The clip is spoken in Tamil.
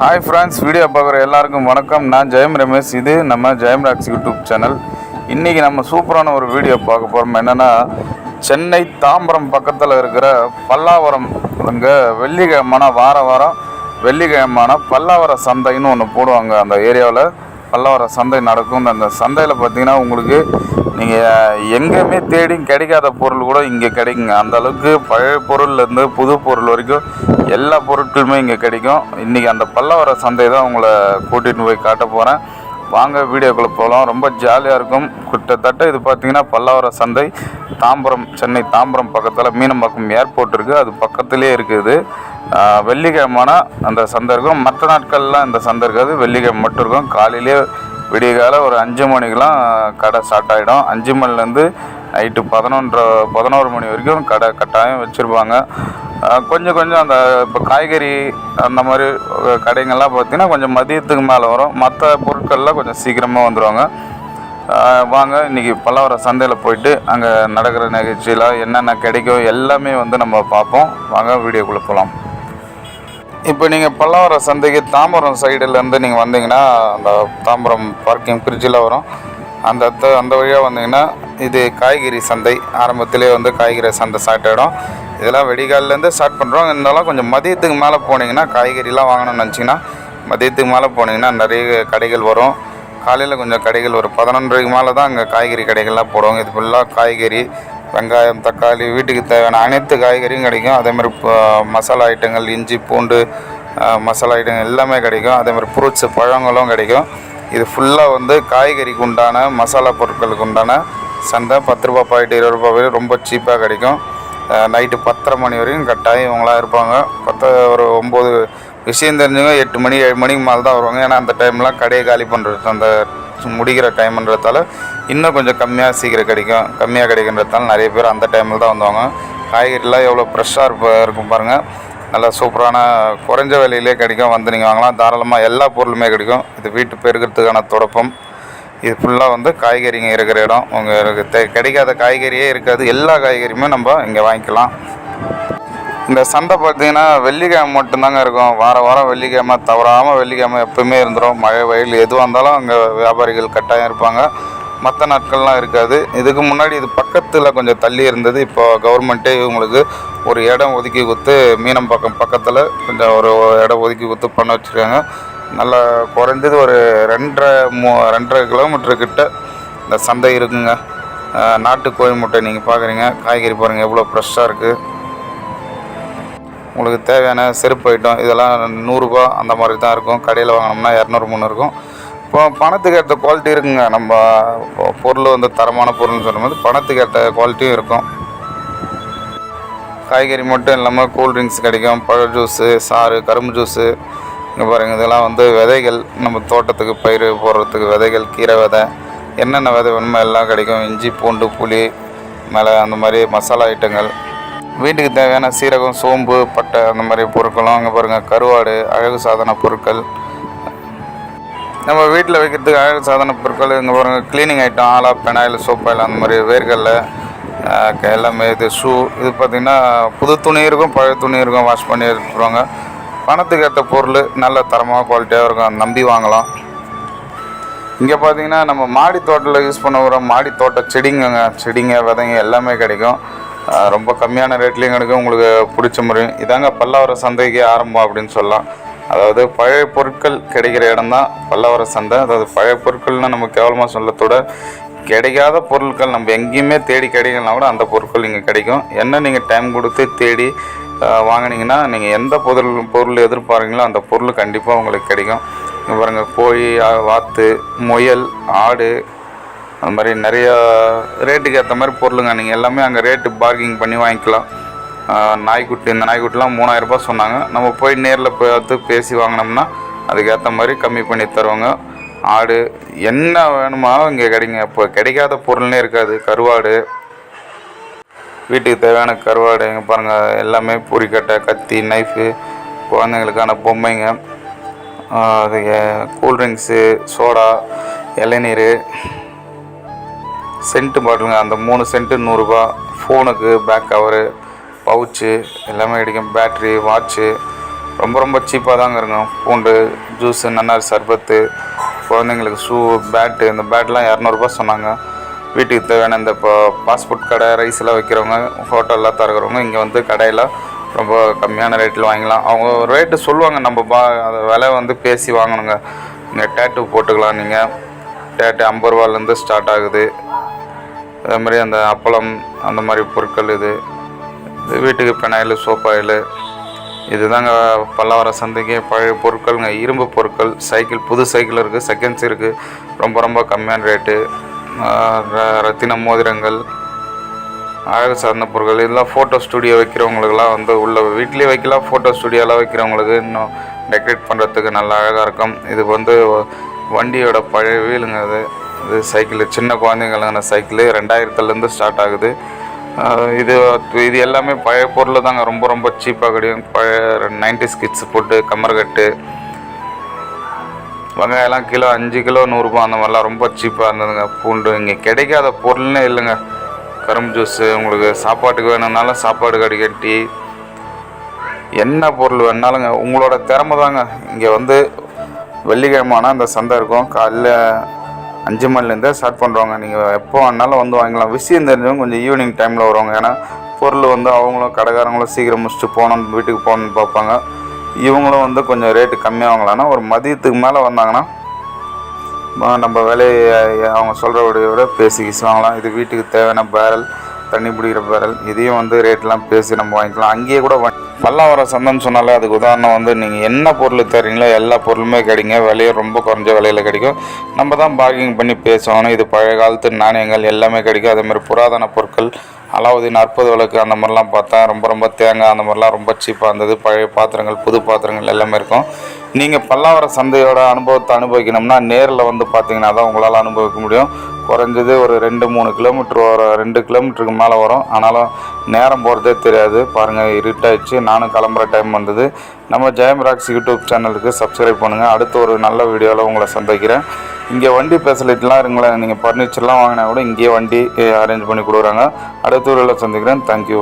ஹாய் ஃப்ரெண்ட்ஸ், வீடியோ பார்க்குற எல்லாருக்கும் வணக்கம். நான் ஜெயம் ரமேஷ். இது நம்ம ஜெயம் ராக்ஸ் யூடியூப் சேனல். இன்றைக்கி நம்ம சூப்பரான ஒரு வீடியோ பார்க்க போகிறோம். என்னென்னா, சென்னை தாம்பரம் பக்கத்தில் இருக்கிற பல்லாவரம், அங்கே வெள்ளிக்கிழமான வாரம் வெள்ளிக்கிழமான பல்லாவர சந்தைன்னு ஒன்று போடுவாங்க. அந்த ஏரியாவில் பல்லாவர சந்தை நடக்கும். அந்த சந்தையில் பார்த்திங்கன்னா உங்களுக்கு நீங்கள் எங்கேயுமே தேடி கிடைக்காத பொருள் கூட இங்கே கிடைக்குங்க. அந்தளவுக்கு பழைய பொருள்லேருந்து புது பொருள் வரைக்கும் எல்லா பொருட்களுமே இங்கே கிடைக்கும். இன்றைக்கி அந்த பல்லாவர சந்தை தான் உங்களை கூட்டிகிட்டு போய் காட்ட போகிறேன். வாங்க வீடியோக்குள்ளே போகலாம். ரொம்ப ஜாலியாக இருக்கும். கிட்டத்தட்ட இது பார்த்திங்கன்னா பல்லாவர சந்தை தாம்பரம், சென்னை தாம்பரம் பக்கத்தில் மீனம்பாக்கம் ஏர்போர்ட் இருக்குது, அது பக்கத்துலேயே இருக்குது. வெள்ளிக்கிழமான அந்த சந்தை இருக்கும். மற்ற நாட்கள்லாம் இந்த சந்தை இருக்காது, வெள்ளிக்கிழமை மட்டும் இருக்கும். காலையிலே விடிய காலை ஒரு 5 மணிக்கெலாம் கடை ஸ்டார்ட் ஆகிடும். 5 மணிலேருந்து நைட்டு 11 மணி வரைக்கும் கடை கட்டாயம் வச்சுருப்பாங்க. கொஞ்சம் அந்த இப்போ காய்கறி அந்த மாதிரி கடைங்கள்லாம் பார்த்திங்கன்னா கொஞ்சம் மதியத்துக்கு மேலே வரும். மற்ற பொருட்கள்லாம் கொஞ்சம் சீக்கிரமாக வந்துடுவாங்க. வாங்க இன்றைக்கி பல்லாவர சந்தையில் போயிட்டு அங்கே நடக்கிற நிகழ்ச்சியில் என்னென்ன கிடைக்கும் எல்லாமே நம்ம பார்ப்போம். வாங்க வீடியோக்குள்ளே போகலாம். இப்போ நீங்கள் பல்லாவர சந்தைக்கு தாம்பரம் சைடுலேருந்து நீங்கள் வந்தீங்கன்னா அந்த தாம்பரம் பார்க்கிங் பிரிட்ஜில் வரும். அந்த வழியாக வந்தீங்கன்னா இது காய்கறி சந்தை. ஆரம்பத்திலே காய்கறி சந்தை ஸ்டார்ட் ஆகிடும். இதெல்லாம் வெடிகாலிலேருந்து ஸ்டார்ட் பண்ணுறோம். இருந்தாலும் கொஞ்சம் மதியத்துக்கு மேலே போனீங்கன்னா, காய்கறிலாம் வாங்கணும்னு நினச்சிங்கன்னா மதியத்துக்கு மேலே போனீங்கன்னா நிறைய கடைகள் வரும். காலையில் கொஞ்சம் கடைகள் ஒரு 11:30க்கு மேலே தான் அங்கே காய்கறி கடைகள்லாம் போடுவாங்க. இது ஃபுல்லாக காய்கறி, வெங்காயம், தக்காளி, வீட்டுக்கு தேவையான அனைத்து காய்கறியும் கிடைக்கும். அதேமாதிரி மசாலா ஐட்டங்கள், இஞ்சி பூண்டு மசாலா ஐட்டங்கள் எல்லாமே கிடைக்கும். அதேமாதிரி ஃப்ரூட்ஸு, பழங்களும் கிடைக்கும். இது ஃபுல்லாக காய்கறிக்கு உண்டான மசாலா பொருட்களுக்கு உண்டான சந்தை. 10 ரூபா பாக்கெட், 20 ரூபா வரை ரொம்ப சீப்பாக கிடைக்கும். நைட்டு 10:30 மணி வரைக்கும் கட்டாயம் இவங்களாம் இருப்பாங்க. ஒரு 9 விஷயம் தெரிஞ்சவங்க 8 மணி 7 மணிக்கு மேலே தான் வருவாங்க. ஏன்னா அந்த டைம்லாம் கடையை காலி பண்ணுறது, அந்த முடிகிற டைம்ன்றதால இன்னும் கொஞ்சம் கம்மியாக கிடைக்கின்றதால நிறைய பேர் அந்த டைமில் தான் வந்தாங்க. காய்கறிலாம் எவ்வளோ ஃப்ரெஷ்ஷாக இருக்கும் பாருங்கள். நல்லா சூப்பரான குறைஞ்ச விலையிலே கிடைக்கும். நீங்கள் வாங்கலாம். தாராளமாக எல்லா பொருளுமே கிடைக்கும். இது வீட்டு பெருக்கிறதுக்கான தொடப்பம். இது ஃபுல்லாக காய்கறிங்க இருக்கிற இடம். உங்களுக்கு கிடைக்காத காய்கறியே இருக்காது. எல்லா காய்கறியுமே நம்ம இங்கே வாங்கிக்கலாம். இந்த சந்தை பார்த்திங்கன்னா வெள்ளிக்கிழமை மட்டும்தாங்க இருக்கும். வாரம் வெள்ளிக்கிழமை தவறாமல் வெள்ளிக்கிழமை எப்போவுமே இருந்துடும். மழை வெயில் எதுவாக இருந்தாலும் அங்கே வியாபாரிகள் கட்டாயம் இருப்பாங்க. மற்ற நாட்கள்லாம் இருக்காது. இதுக்கு முன்னாடி இது பக்கத்தில் கொஞ்சம் தள்ளி இருந்தது. இப்போ கவர்மெண்ட்டே இவங்களுக்கு ஒரு இடம் ஒதுக்கி கொடுத்து மீனம்பாக்கம் பக்கத்தில் கொஞ்சம் ஒரு இடம் ஒதுக்கி கொடுத்து பண்ண வச்சுருக்காங்க. நல்லா குறைஞ்சது ஒரு 2.5 கிலோமீட்டர்கிட்ட இந்த சந்தை இருக்குங்க. நாட்டு கோழி முட்டை நீங்கள் பார்க்குறீங்க. காய்கறி பாருங்கள் எவ்வளோ ஃப்ரெஷ்ஷாக இருக்குது. உங்களுக்கு தேவையான செருப்பு ஐட்டம் இதெல்லாம் 100 ரூபா அந்த மாதிரி தான் இருக்கும். கடையில் வாங்கினோம்னா 200-300 இருக்கும். இப்போ பணத்துக்கு ஏற்ற குவாலிட்டி இருக்குங்க. நம்ம பொருள் தரமான பொருள்னு சொல்லும்போது பணத்துக்கு ஏற்ற குவாலிட்டியும் இருக்கும். காய்கறி மட்டும் இல்லாமல் கூல்ட்ரிங்க்ஸ் கிடைக்கும். பழ ஜூஸு, சாறு, கரும்பு ஜூஸு. இங்கே பாருங்கள், இதெல்லாம் விதைகள், நம்ம தோட்டத்துக்கு பயிர் போடுறதுக்கு விதைகள், கீரை விதை, என்னென்ன விதை வேணுமோ எல்லாம் கிடைக்கும். இஞ்சி பூண்டு புளி மேலே அந்த மாதிரி மசாலா ஐட்டங்கள், வீட்டுக்கு தேவையான சீரகம், சோம்பு, பட்டை அந்த மாதிரி பொருட்களும். அங்கே பாருங்கள் கருவாடு, அழகு சாதன பொருட்கள், நம்ம வீட்டில் வைக்கிறதுக்கு அழகு சாதன பொருட்கள். இங்கே பாருங்கள் க்ளீனிங் ஐட்டம், ஆலா, பெனாயில், சோப்பாயில் அந்த மாதிரி, வேர்கடலை எல்லாமே. இது ஷூ. இது பார்த்திங்கன்னா புது துணி இருக்கும், பழைய துணி இருக்கும், வாஷ் பண்ணி எடுத்துருவாங்க. பணத்துக்கு ஏற்ற பொருள் நல்ல தரமாக குவாலிட்டியாக இருக்கும். நம்பி வாங்கலாம். இங்கே பார்த்திங்கன்னா நம்ம மாடி தோட்டத்தில் யூஸ் பண்ண வர மாடி தோட்ட செடிங்க விதைங்க எல்லாமே கிடைக்கும். ரொம்ப கம்மியான ரேட்லேயும் கிடைக்கும். உங்களுக்கு பிடிச்ச முறையும் இதாங்க பல்லாவர சந்தைக்கு ஆரம்பம் அப்படின்னு சொல்லலாம். அதாவது பழைய பொருட்கள் கிடைக்கிற இடம் தான் பல்லாவர சந்தை. அதாவது பழைய பொருட்கள்னால் நம்ம கேவலமாக சொல்லத்தோட கிடைக்காத பொருட்கள் நம்ம எங்கேயுமே தேடி கிடைக்கலனா கூட அந்த பொருட்கள் இங்கே கிடைக்கும். என்ன நீங்கள் டைம் கொடுத்து தேடி வாங்கினீங்கன்னா நீங்கள் எந்த பொருள் எதிர்பார்க்குறீங்களோ அந்த பொருள் கண்டிப்பாக உங்களுக்கு கிடைக்கும். இங்கே பாருங்கள் கோழி, வாத்து, முயல், ஆடு, அது மாதிரி நிறையா ரேட்டுக்கு ஏற்ற மாதிரி பொருளுங்க. நீங்கள் எல்லாமே அங்கே ரேட்டு பார்க்கிங் பண்ணி வாங்கிக்கலாம். நாய்க்குட்டி, இந்த நாய்க்குட்டிலாம் 3000 ரூபாய் சொன்னாங்க. நம்ம போய் நேரில் பார்த்து பேசி வாங்கினோம்னா அதுக்கேற்ற மாதிரி கம்மி பண்ணி தருவாங்க. ஆடு என்ன வேணுமோ இங்கே கிடைங்க. இப்போ கிடைக்காத பொருள்னே இருக்காது. கருவாடு, வீட்டுக்கு தேவையான கருவாடு. இங்கே பாருங்கள் எல்லாமே பூரிக்கட்டை, கத்தி, நைஃபு, குழந்தைங்களுக்கான பொம்மைங்க, அது கூல்ட்ரிங்க்ஸு, சோடா, இளநீர், சென்ட்டு பாட்டிலுங்க. அந்த 3 சென்ட்டு 100 ரூபா. ஃபோனுக்கு பேக் கவரு, பவுச்சு எல்லாமே கிடைக்கும். பேட்ரி, வாட்ச்சு, ரொம்ப ரொம்ப சீப்பாக தாங்க இருக்கும். பூண்டு ஜூஸு, நன்னாரி சர்பத்து, குழந்தைங்களுக்கு ஷூ, பேட்டு, இந்த பேட்லாம் 200 சொன்னாங்க. வீட்டுக்கு தேவையான இந்த இப்போ ஃபாஸ்ட்ஃபுட் கடை, ரைஸ்லாம் வைக்கிறவங்க, ஹோட்டல்லாம் திறக்கிறவங்க இங்கே வந்து கடையில் ரொம்ப கம்மியான ரேட்டில் வாங்கிக்கலாம். அவங்க ரேட்டு சொல்லுவாங்க, நம்ம அதை விலை வந்து பேசி வாங்கணுங்க. இங்கே டேட்டு போட்டுக்கலாம். நீங்கள் டேட்டு 50 ரூபாலேருந்து ஸ்டார்ட் ஆகுது. அதே மாதிரி அந்த அப்பளம் அந்த மாதிரி பொருட்கள், இது வீட்டுக்கு பெனாயில், சோப் ஆயில், இதுதாங்க பல்லாவரம் சந்தைக்கு பழைய பொருட்கள்ங்க. இரும்பு பொருட்கள், சைக்கிள், புது சைக்கிள் இருக்குது, செகண்ட்ஸ் இருக்குது, ரொம்ப ரொம்ப கம்மியான ரேட்டு. ரத்தின மோதிரங்கள், அழகு சார்ந்த பொருட்கள், இதெல்லாம் ஃபோட்டோ ஸ்டுடியோ வைக்கிறவங்களுக்கெல்லாம் வந்து உள்ள வீட்லேயே வைக்கலாம். ஃபோட்டோ ஸ்டுடியோலாம் வைக்கிறவங்களுக்கு இன்னும் டெக்கரேட் பண்ணுறதுக்கு நல்லா அழகாக இருக்கும். இது வந்து வண்டியோட பழைய வீலுங்க. இது சைக்கிள், சின்ன குழந்தைங்களுங்க சைக்கிள் 2000 ஸ்டார்ட் ஆகுது. இது எல்லாமே பழைய பொருள் தாங்க. ரொம்ப ரொம்ப சீப்பாக கிடைக்கும். பழைய 90s கிட்ஸ் போட்டு கம்மர்கட்டு, வெங்காயம்லாம் கிலோ 5 கிலோ 100 ரூபா, அந்த மாதிரிலாம் ரொம்ப சீப்பாக இருந்ததுங்க. பூண்டு இங்கே கிடைக்காத பொருள்னே இல்லைங்க. கரும்பு ஜூஸு, உங்களுக்கு சாப்பாட்டுக்கு வேணும்னாலும் சாப்பாடு கிடைக்கும். டீ, என்ன பொருள் வேணுனாலுங்க. உங்களோட திறமை தாங்க. இங்கே வந்து வெள்ளிக்கிழமான அந்த சந்தை இருக்கும். காலையில் 5 மணிலேருந்தே ஸ்டார்ட் பண்ணுறவங்க. நீங்கள் எப்போ வேணாலும் வந்து வாங்கிக்கலாம். விஷயம் தெரிஞ்சவங்க கொஞ்சம் ஈவினிங் டைமில் வருவாங்க. ஏன்னா பொருள் வந்து அவங்களும் கடைக்காரங்களும் சீக்கிரம் முடிச்சுட்டு போகணும், வீட்டுக்கு போகணுன்னு பார்ப்பாங்க. இவங்களும் வந்து கொஞ்சம் ரேட்டு கம்மியாக வாங்கலாம்னா ஒரு மதியத்துக்கு மேலே வந்தாங்கன்னா நம்ம விலையை அவங்க சொல்கிறபடியோட பேசி வாங்கலாம். இது வீட்டுக்கு தேவையான பேரல், தண்ணி பிடிக்கிற பேரல், இதையும் வந்து ரேட்லாம் பேசி நம்ம வாங்கிக்கலாம். அங்கேயே கூட பல்லாவரம் சந்தைன்னு சொன்னாலே அதுக்கு உதாரணம் வந்து நீங்கள் என்ன பொருள் தரீங்களோ எல்லா பொருளுமே கிடைக்குங்க. விலையும் ரொம்ப குறைஞ்ச விலையில் கிடைக்கும். நம்ம தான் பார்க்கிங் பண்ணி பேசணும். இது பழைய காலத்து நாணயங்கள் எல்லாமே கிடைக்கும். அதேமாதிரி புராதன பொருட்கள், அலாவுதீன் 40 விளக்கு, அந்த மாதிரிலாம் பார்த்தா ரொம்ப ரொம்ப தேங்காய், அந்த மாதிரிலாம் ரொம்ப சீப்பாக இருந்தது. பழைய பாத்திரங்கள், புது பாத்திரங்கள் எல்லாமே இருக்கும். நீங்கள் பல்லாவரம் சந்தையோட அனுபவத்தை அனுபவிக்கணும்னா நேரில் வந்து பார்த்தீங்கன்னா தான் உங்களால் அனுபவிக்க முடியும். குறைஞ்சது ஒரு 2-3 கிலோமீட்டர் வரும், 2 கிலோமீட்டருக்கு மேலே வரும். ஆனாலும் நேரம் போகிறதே தெரியாது. பாருங்கள், இருட்டாயிடுச்சு. நானும் கிளம்புற டைம் வந்தது. நம்ம ஜெயம் ராக்ஸ் யூடியூப் சேனலுக்கு சப்ஸ்கிரைப் பண்ணுங்கள். அடுத்த ஒரு நல்ல வீடியோவில் உங்களை சந்திக்கிறேன். இங்கே வண்டி ஃபெசிலிட்டிலாம் இருங்களேன். நீங்கள் ஃபர்னிச்சர்லாம் வாங்கினா கூட இங்கேயே வண்டி அரேஞ்ச் பண்ணி கொடுக்குறாங்க. அடுத்த வீடியோவில் சந்திக்கிறேன். தேங்க்யூ.